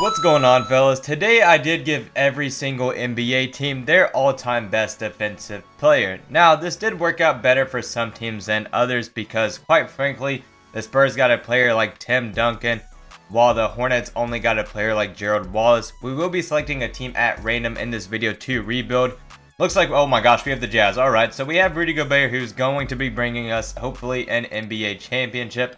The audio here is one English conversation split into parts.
What's going on, fellas? Today I did give every single NBA team their all-time best defensive player. Now, this did work out better for some teams than others because, quite frankly, the Spurs got a player like Tim Duncan, while the Hornets only got a player like Gerald Wallace. We will be selecting a team at random in this video to rebuild. Looks like, oh my gosh, we have the Jazz. Alright, so we have Rudy Gobert, who's going to be bringing us, hopefully, an NBA championship.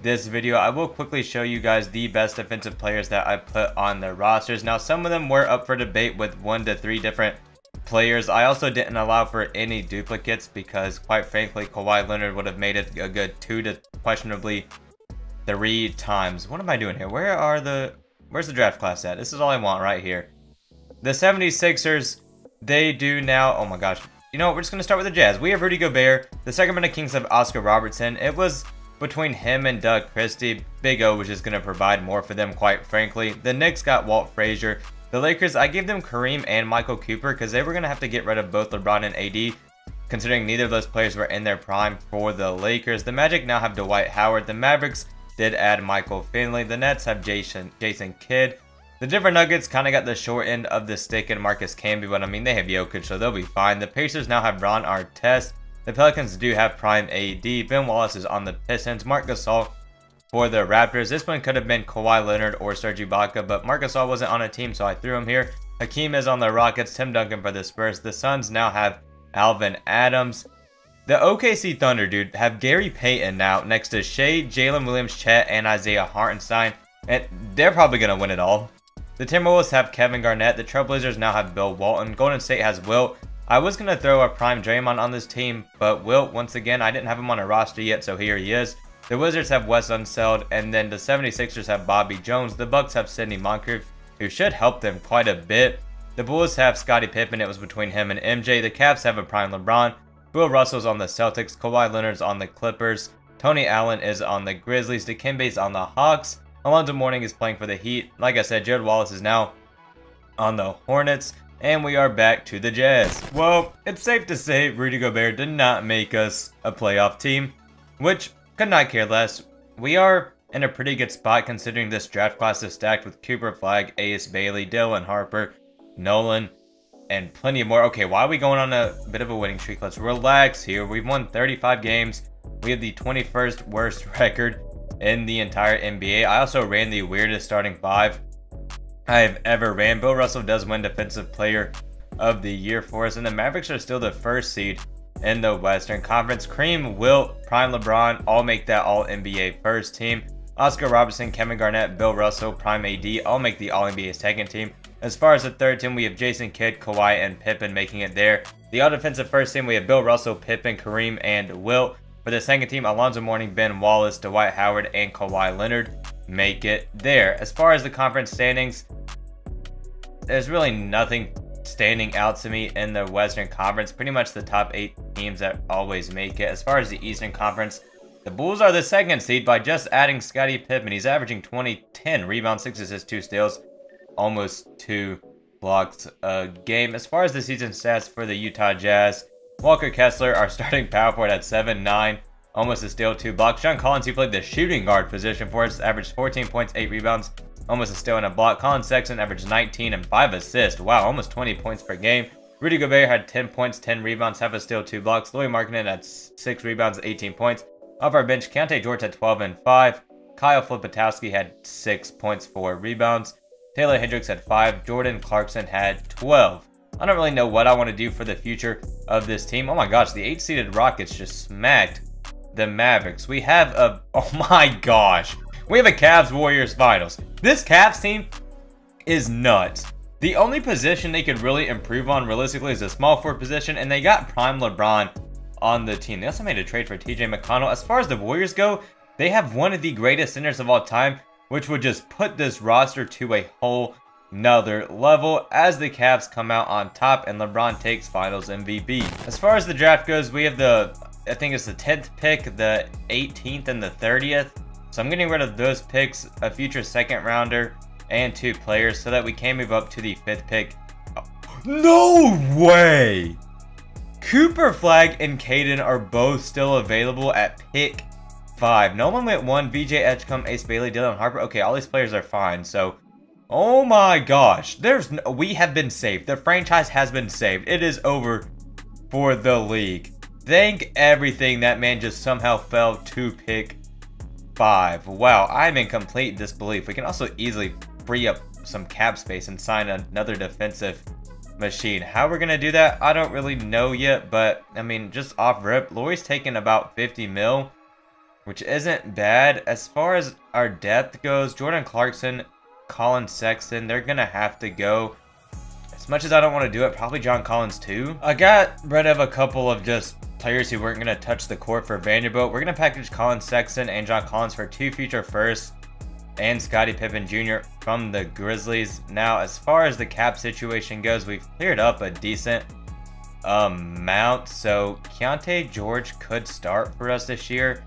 This video, I will quickly show you guys the best defensive players that I put on the rosters. Now, some of them were up for debate with 1 to 3 different players. I also didn't allow for any duplicates because, quite frankly, Kawhi Leonard would have made it a good 2 to questionably 3 times. What am I doing here? Where's the draft class at? This is all I want right here. The 76ers, they do now, oh my gosh. You know what, we're just going to start with the Jazz. We have Rudy Gobert. The Sacramento Kings have Oscar Robertson. It was between him and Doug Christie. Big O was just going to provide more for them, quite frankly. The Knicks got Walt Frazier. The Lakers, I gave them Kareem and Michael Cooper because they were going to have to get rid of both LeBron and AD, considering neither of those players were in their prime for the Lakers. The Magic now have Dwight Howard. The Mavericks did add Michael Finley. The Nets have Jason Kidd. The Denver Nuggets kind of got the short end of the stick in Marcus Camby, but I mean, they have Jokic, so they'll be fine. The Pacers now have Ron Artest. The Pelicans do have prime AD. Ben Wallace is on the Pistons. Marc Gasol for the Raptors. This one could have been Kawhi Leonard or Serge Ibaka, but Marc Gasol wasn't on a team, so I threw him here. Hakeem is on the Rockets. Tim Duncan for the Spurs. The Suns now have Alvin Adams. The OKC Thunder, dude, have Gary Payton now next to Shea, Jalen Williams, Chet, and Isaiah Hartenstein, and they're probably going to win it all. The Timberwolves have Kevin Garnett. The Trailblazers now have Bill Walton. Golden State has Wilt. I was going to throw a prime Draymond on this team, but Wilt, once again, I didn't have him on a roster yet, so here he is. The Wizards have Wes Unseld, and then the 76ers have Bobby Jones. The Bucks have Sidney Moncrief, who should help them quite a bit. The Bulls have Scottie Pippen. It was between him and MJ. The Cavs have a prime LeBron. Bill Russell's on the Celtics. Kawhi Leonard's on the Clippers. Tony Allen is on the Grizzlies. Dikembe's on the Hawks. Alonzo Mourning is playing for the Heat. Like I said, Jared Wallace is now on the Hornets. And we are back to the Jazz. Well, it's safe to say Rudy Gobert did not make us a playoff team, which could not care less. We are in a pretty good spot considering this draft class is stacked with Cooper Flag, Ace Bailey, Dylan Harper, Nolan, and plenty more. Okay, why are we going on a bit of a winning streak? Let's relax here. We've won 35 games. We have the 21st worst record in the entire NBA. I also ran the weirdest starting 5 I have ever ran. Bill Russell does win Defensive Player of the Year for us, and the Mavericks are still the first seed in the Western Conference. Kareem, Wilt, Prime LeBron all make that All-NBA first team. Oscar Robertson, Kevin Garnett, Bill Russell, Prime AD all make the All-NBA second team. As far as the third team, we have Jason Kidd, Kawhi, and Pippen making it there. The All-Defensive first team, we have Bill Russell, Pippen, Kareem, and Wilt. For the second team, Alonzo Mourning, Ben Wallace, Dwight Howard, and Kawhi Leonard make it there. As far as the conference standings, there's really nothing standing out to me in the Western Conference. Pretty much the top 8 teams that always make it. As far as the Eastern Conference, the Bulls are the second seed by just adding Scottie Pippen. He's averaging 10 rebounds, 6 assists, 2 steals, almost 2 blocks a game. As far as the season stats for the Utah Jazz, Walker Kessler, our starting power forward, at 7'9", almost a steal, 2 blocks. John Collins, who played the shooting guard position for us, averaged 14 points, 8 rebounds, almost a steal and a block. Colin Sexton averaged 19 and 5 assists. Wow, almost 20 points per game. Rudy Gobert had 10 points, 10 rebounds, half a steal, 2 blocks. Lauri Markkanen had 6 rebounds, 18 points. Off our bench, Keontae George had 12 and 5. Kyle Filipowski had 6 points, 4 rebounds. Taylor Hendricks had 5. Jordan Clarkson had 12. I don't really know what I want to do for the future of this team. Oh my gosh, the 8-seeded Rockets just smacked the Mavericks. We have a, oh my gosh, we have a Cavs-Warriors finals. This Cavs team is nuts. The only position they could really improve on realistically is the small forward position, and they got prime LeBron on the team. They also made a trade for TJ McConnell. As far as the Warriors go, they have one of the greatest centers of all time, which would just put this roster to a whole nother level as the Cavs come out on top and LeBron takes finals MVP. As far as the draft goes, we have the, I think it's the 10th pick, the 18th, and the 30th. So I'm getting rid of those picks, a future second rounder, and 2 players so that we can move up to the 5th pick. Oh, no way! Cooper Flag and Caden are both still available at pick 5. No one went 1. VJ Edgecombe, Ace Bailey, Dylan Harper. Okay, all these players are fine. So Oh my gosh. We have been saved. The franchise has been saved. It is over for the league. Thank everything that man just somehow fell to pick 5. Wow, I'm in complete disbelief. We can also easily free up some cap space and sign another defensive machine. How we're going to do that, I don't really know yet, but I mean, just off rip, Lori's taking about 50 mil, which isn't bad. As far as our depth goes, Jordan Clarkson, Colin Sexton, they're going to have to go. As much as I don't want to do it, probably John Collins too. I got rid of a couple of just players who weren't going to touch the court for Vanderbilt. We're going to package Colin Sexton and John Collins for 2 future firsts and Scottie Pippen Jr. from the Grizzlies. Now, as far as the cap situation goes, we've cleared up a decent amount. So Keontae George could start for us this year.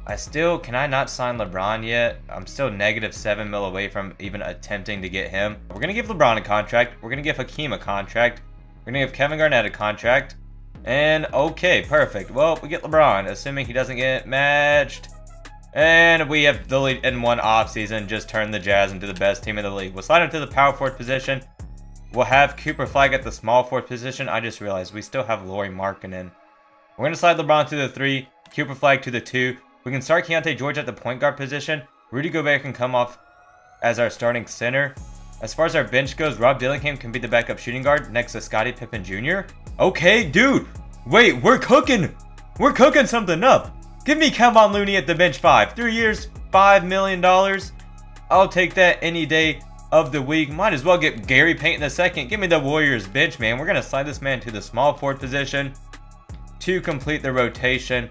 Can I not sign LeBron yet? I'm still -7 mil away from even attempting to get him. We're going to give LeBron a contract. We're going to give Hakeem a contract. We're going to give Kevin Garnett a contract. And okay, perfect. Well, we get LeBron, assuming he doesn't get matched. And we have the lead in one offseason, just turned the Jazz into the best team in the league. We'll slide him to the power forward position. We'll have Cooper Flag at the small forward position. I just realized we still have Lauri Markkanen. We're going to slide LeBron to the 3, Cooper Flag to the 2. We can start Keontae George at the point guard position. Rudy Gobert can come off as our starting center. As far as our bench goes, Rob Dillingham can be the backup shooting guard next to Scottie Pippen Jr. Okay, dude. Wait, we're cooking. We're cooking something up. Give me Kevon Looney at the bench 5. 3 years, $5 million. I'll take that any day of the week. Might as well get Gary Payton II. Give me the Warriors bench, man. We're going to slide this man to the small forward position to complete the rotation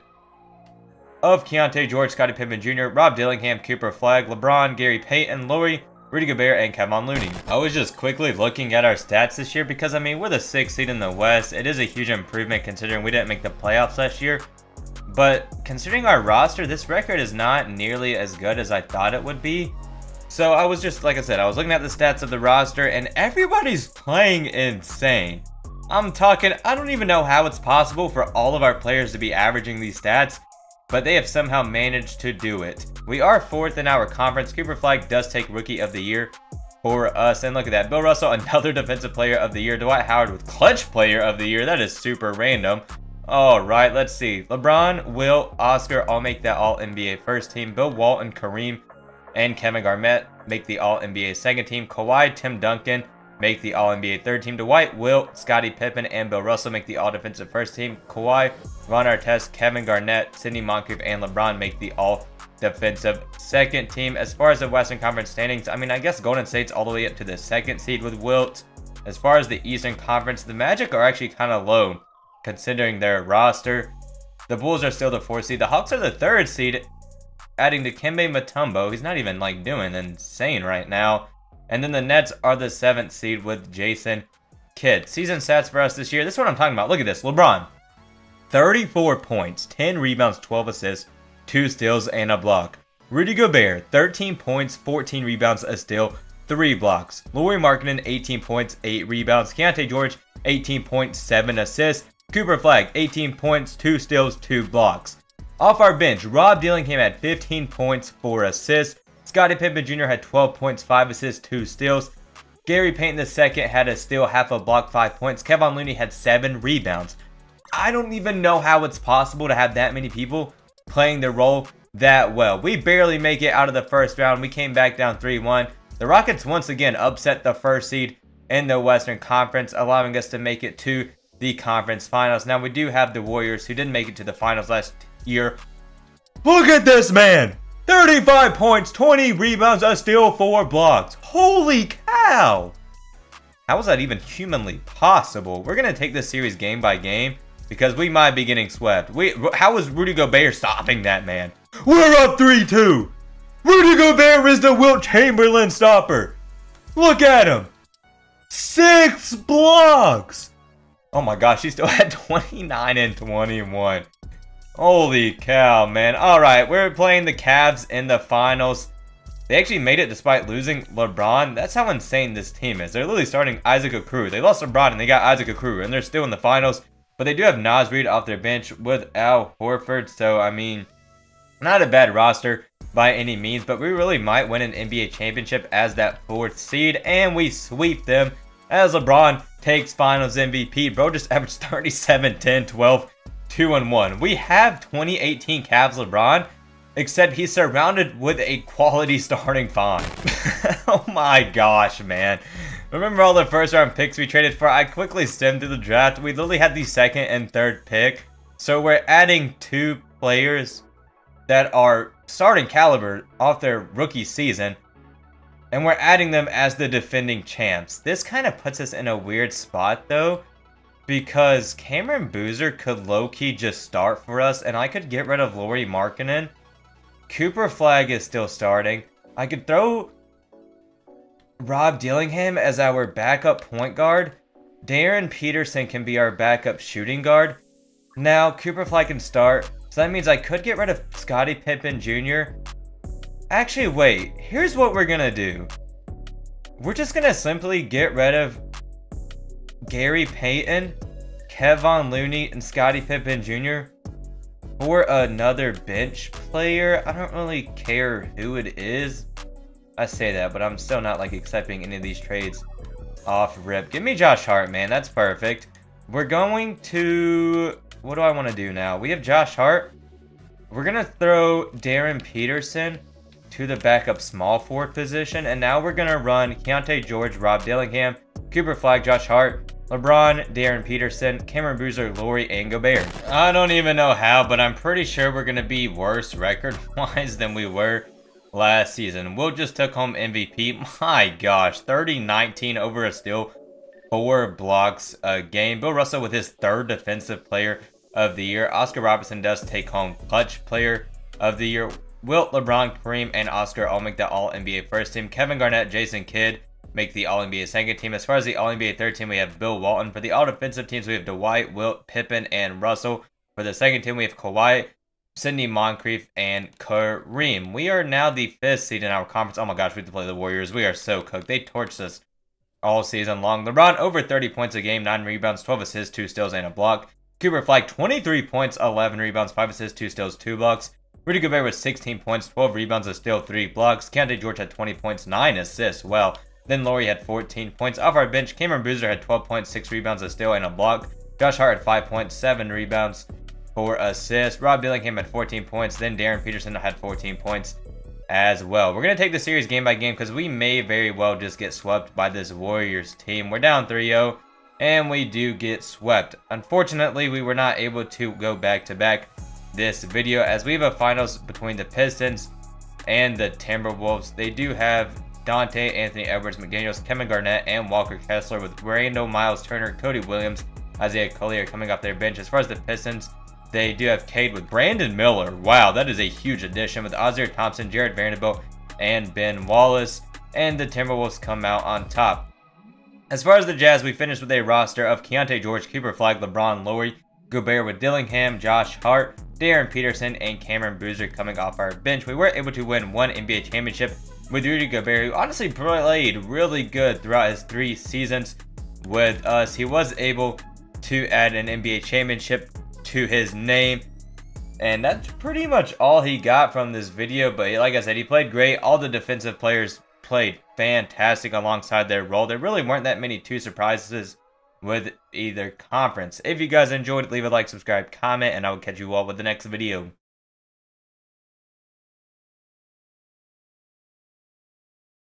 of Keontae George, Scottie Pippen Jr., Rob Dillingham, Cooper Flag, LeBron, Gary Payton, Lauri, Rudy Gobert, and Kevon Looney. I was just quickly looking at our stats this year because, I mean, we're the 6th seed in the West. It is a huge improvement considering we didn't make the playoffs last year. But considering our roster, this record is not nearly as good as I thought it would be. So I was just, like I said, I was looking at the stats of the roster and everybody's playing insane. I'm talking, I don't even know how it's possible for all of our players to be averaging these stats, but they have somehow managed to do it. We are 4th in our conference. Cooper Flag does take Rookie of the Year for us. And look at that. Bill Russell, another Defensive Player of the Year. Dwight Howard with Clutch Player of the Year. That is super random. All right, let's see. LeBron, Will, Oscar all make that All-NBA first team. Bill Walton, Kareem, and Kevin Garnett make the All-NBA second team. Kawhi, Tim Duncan make the All-NBA third team. Dwight, Will, Scottie Pippen, and Bill Russell make the All-Defensive first team. Kawhi, Ron Artest, Kevin Garnett, Sidney Moncrief, and LeBron make the All-Defensive second team. As far as the Western Conference standings, I mean, I guess Golden State's all the way up to the 2nd seed with Wilt. As far as the Eastern Conference, the Magic are actually kind of low considering their roster. The Bulls are still the 4th seed. The Hawks are the 3rd seed, adding Dikembe Mutombo. He's not even, like, doing insane right now. And then the Nets are the 7th seed with Jason Kidd. Season stats for us this year. This is what I'm talking about. Look at this. LeBron, 34 points, 10 rebounds, 12 assists, 2 steals, and a block. Rudy Gobert, 13 points, 14 rebounds, a steal, 3 blocks. Lauri Markkanen, 18 points, 8 rebounds. Keontae George, 18 points, 7 assists. Cooper Flag, 18 points, 2 steals, 2 blocks. Off our bench, Rob Dillingham had 15 points, 4 assists. Scottie Pippen Jr. had 12 points, 5 assists, 2 steals. Gary Payton II had a steal, half a block, 5 points. Kevon Looney had 7 rebounds. I don't even know how it's possible to have that many people playing their role that well. We barely make it out of the first round. We came back down 3-1. The Rockets once again upset the 1st seed in the Western Conference, allowing us to make it to the conference finals. Now, we do have the Warriors, who didn't make it to the finals last year. Look at this man! 35 points, 20 rebounds, a steal, 4 blocks. Holy cow! How is that even humanly possible? We're going to take this series game by game because we might be getting swept. How is Rudy Gobert stopping that man? We're up 3-2. Rudy Gobert is the Wilt Chamberlain stopper. Look at him. 6 blocks. Oh my gosh, he still had 29 and 21. Holy cow, man. Alright, we're playing the Cavs in the finals. They actually made it despite losing LeBron. That's how insane this team is. They're literally starting Isaac Okoro. They lost LeBron and they got Isaac Okoro, and they're still in the finals. But they do have Naz Reid off their bench with Al Horford. So, I mean, not a bad roster. by any means, but we really might win an NBA championship as that 4th seed, and we sweep them as LeBron takes Finals MVP. Bro just averaged 37, 10, 12, 2 and 1. We have 2018 Cavs LeBron, except he's surrounded with a quality starting five. Oh my gosh, man. Remember all the first round picks we traded for? I quickly skimmed through the draft. We literally had the 2nd and 3rd pick. So we're adding 2 players that are starting caliber off their rookie season, and we're adding them as the defending champs. This kind of puts us in a weird spot though, because Cameron Boozer could low-key just start for us, and I could get rid of Lauri Markkanen. Cooper Flagg is still starting. I could throw Rob Dillingham as our backup point guard. Darren Peterson can be our backup shooting guard. Now, Cooper Flagg can start, so that means I could get rid of Scottie Pippen Jr. Actually, wait. Here's what we're gonna do. We're just gonna simply get rid of Gary Payton, Kevon Looney, and Scottie Pippen Jr. for another bench player. I don't really care who it is. I say that, but I'm still not like accepting any of these trades off rip. Give me Josh Hart, man. That's perfect. We're going to... What do I want to do now? We have Josh Hart. We're going to throw Darren Peterson to the backup small forward position. And now we're going to run Keontae George, Rob Dillingham, Cooper Flagg, Josh Hart, LeBron, Darren Peterson, Cameron Boozer, Lauri, and Gobert. I don't even know how, but I'm pretty sure we're going to be worse record-wise than we were last season. Will just took home MVP. My gosh, 30-19 over a steal, 4 blocks a game. Bill Russell with his 3rd defensive player of the year. Oscar Robertson does take home clutch player of the year. Wilt, LeBron, Kareem, and Oscar all make the All-NBA first team. Kevin Garnett, Jason Kidd make the All-NBA second team. As far as the All-NBA third team, we have Bill Walton. For the all-defensive teams, we have Dwight, Wilt, Pippen, and Russell. For the second team, we have Kawhi, Sidney Moncrief, and Kareem. We are now the 5th seed in our conference. Oh my gosh, we have to play the Warriors. We are so cooked. They torched us all season long. LeBron over 30 points a game, 9 rebounds, 12 assists, 2 steals, and a block. Cooper Flagg 23 points, 11 rebounds, 5 assists, 2 steals, 2 blocks. Rudy Gobert with 16 points, 12 rebounds, a steal, 3 blocks. Keontae George had 20 points, 9 assists. Well, then Lauri had 14 points. Off our bench, Cameron Boozer had 12 points, 6 rebounds, a steal, and a block. Josh Hart had 5 points, 7 rebounds, 4 assists. Rob Dillingham had 14 points. Then Darren Peterson had 14 points as well. We're going to take the series game by game because we may very well just get swept by this Warriors team. We're down 3-0, and we do get swept. Unfortunately, we were not able to go back-to-back this video as we have a finals between the Pistons and the Timberwolves. They do have Dante, Anthony Edwards, McDaniels, Kevin Garnett, and Walker Kessler, with Randall, Miles Turner, Cody Williams, Isaiah Collier coming off their bench. As far as the Pistons, they do have Cade with Brandon Miller. Wow, that is a huge addition, with Ozzie Thompson, Jared Vanderbilt, and Ben Wallace. And the Timberwolves come out on top. As far as the Jazz, we finished with a roster of Keontae George, Cooper Flagg, LeBron, Lauri, Gobert with Dillingham, Josh Hart, Darren Peterson, and Cameron Boozer coming off our bench. We were able to win 1 NBA championship with Rudy Gobert, who honestly played really good throughout his 3 seasons with us. He was able to add an NBA championship to his name, and that's pretty much all he got from this video. But like I said, he played great. All the defensive players played fantastic alongside their role. There really weren't that many 2 surprises with either conference. If you guys enjoyed it, leave a like, subscribe, comment, and I will catch you all with the next video.